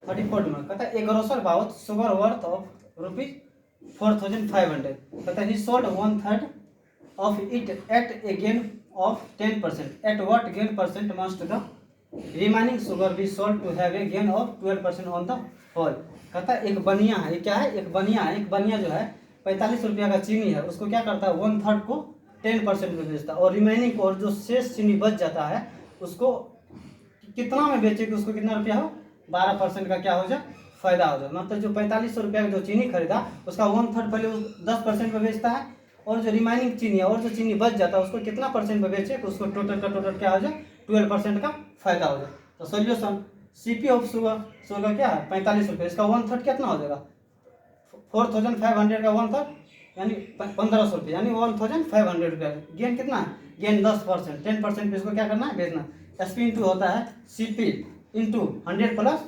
34 में कहता है a grocer bought sugar worth of ₹4,500 कहता है he sold 1/3 of it at a gain of 10%. At what gain percent must the remaining sugar be sold to have a gain of 12% on the whole. कहता है एक बनिया है, ये क्या है, एक बनिया है. एक बनिया जो है 45 रुपया का चीनी है, उसको क्या करता है 1/3 को 10% में बेचता है, और रिमेनिंग को, और जो शेष चीनी बच जाता है उसको कितना में बेचे कि उसको कितना रुपया हो, 12% का क्या हो जाए, फायदा हो जाए. मतलब जो 4500 रुपया का जो चीनी खरीदा उसका 1/3 पहले 10% में बेचता है, और जो रिमेनिंग चीनी है और जो चीनी बच जाता है उसको कितना परसेंट में बेचे कि उसको टोटल का टोटल क्या हो जाए, 12% का फायदा हो जाए. तो सोल्यूशन सीपी ऑफ शुगर क्या है 45 रुपये, इसका 1/3 कितना हो जाएगा 4,500 का 1/3 यानी 1500 रुपये, यानी 1,500 रुपये. गेन कितना है, गेन 10%, 10% पे इसको क्या करना है, बेचना. एस पी इंटू होता है C P into 100 plus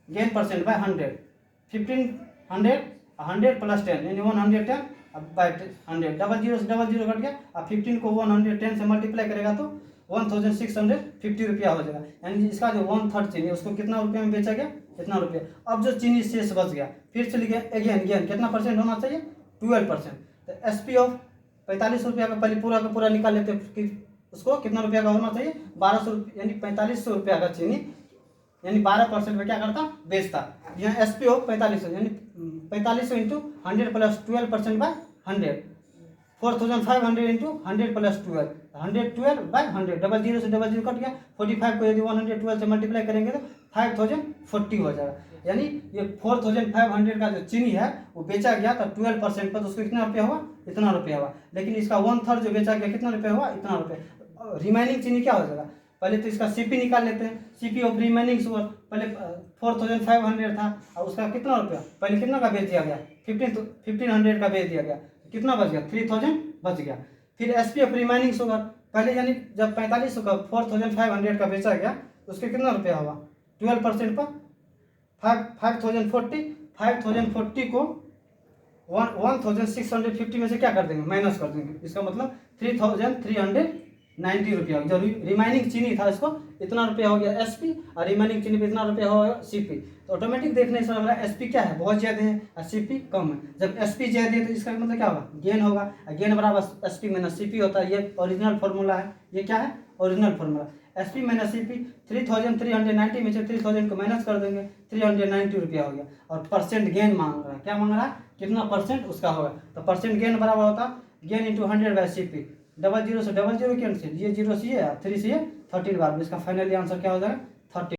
gain percent by 100, 1500 100 plus 10 यानी 110 बाय 100, डबल जीरो से डबल जीरो कट गया. अब 15 को 110 से मल्टीप्लाई करेगा तो 1650 रुपया हो जाएगा. यानी इसका जो 1/3 चीनी उसको कितना रुपये में बेचा गया, इतना रुपया. अब जो चीनी शेष बच गया फिर से लिखे अगेन गेन कितना परसेंट होना चाहिए, 12%. तो एस पी ऑफ 45 रुपया का पहले पूरा का पूरा निकाल लेते कि उसको कितना रुपया का होना चाहिए, 1200 रुपये, यानी 4500 रुपया का चीनी यानी 12% में क्या करता, बेचता. यहाँ एस पी ऑफ 4500 यानी 4500 into 100 plus 12% by 100, 4,500 into 100 plus 12, 112 by 100, double zero से डबल जीरो कट गया. 45 को यदि 112 से मल्टीप्लाई करेंगे तो 5040 हो जाएगा. यानी ये 4,500 का जो चीनी है वो बेचा गया था 12% पर, तो उसको कितना रुपया हुआ, इतना रुपया हुआ. लेकिन इसका 1/3 जो बेचा गया कितना रुपया हुआ, इतना रुपया. रिमेनिंग चीनी क्या हो जाएगा, पहले तो इसका सीपी निकाल लेते हैं. सीपी ऑफ रिमेनिंग शुगर पहले 4,500 था और उसका कितना रुपया पहले कितना का बेच दिया गया, 1500 का बेच दिया गया, कितना बच गया, 3000 बच गया. फिर S P of remaining sugar पहले यानी जब 4500 का 4,500 का बेचा गया तो उसके कितना रुपया हुआ, 12% पर 5040 को 1650 में से क्या कर देंगे, माइनस कर देंगे. इसका मतलब 3,390 रुपया. जो रिमेनिंग चीनी था इसको इतना रुपया हो गया एसपी, और रिमेनिंग चीनी पे इतना रुपया हो गया सीपी. तो ऑटोमेटिक देखने से लग रहा है एसपी क्या है, बहुत ज़्यादा है और सीपी कम है. जब एसपी ज़्यादा है तो इसका मतलब क्या होगा, गेन होगा. गेन बराबर एसपी माइनस सीपी होता है. ये ओरिजिनल फार्मूला है. ये क्या है, original formula. SP minus CP 3,390 में से 3000 को माइनस कर देंगे, 390 रुपया हो गया. और परसेंट गेन मांग रहा है, क्या मांग रहा है, कितना परसेंट उसका होगा. तो परसेंट गेन बराबर होता gain into 100 bye CP, double zero से डबल जीरो कैंसिल, ये जीरो से ये 3 से ये 13 बार. इसका फाइनली आंसर क्या हो जाएगा, 30.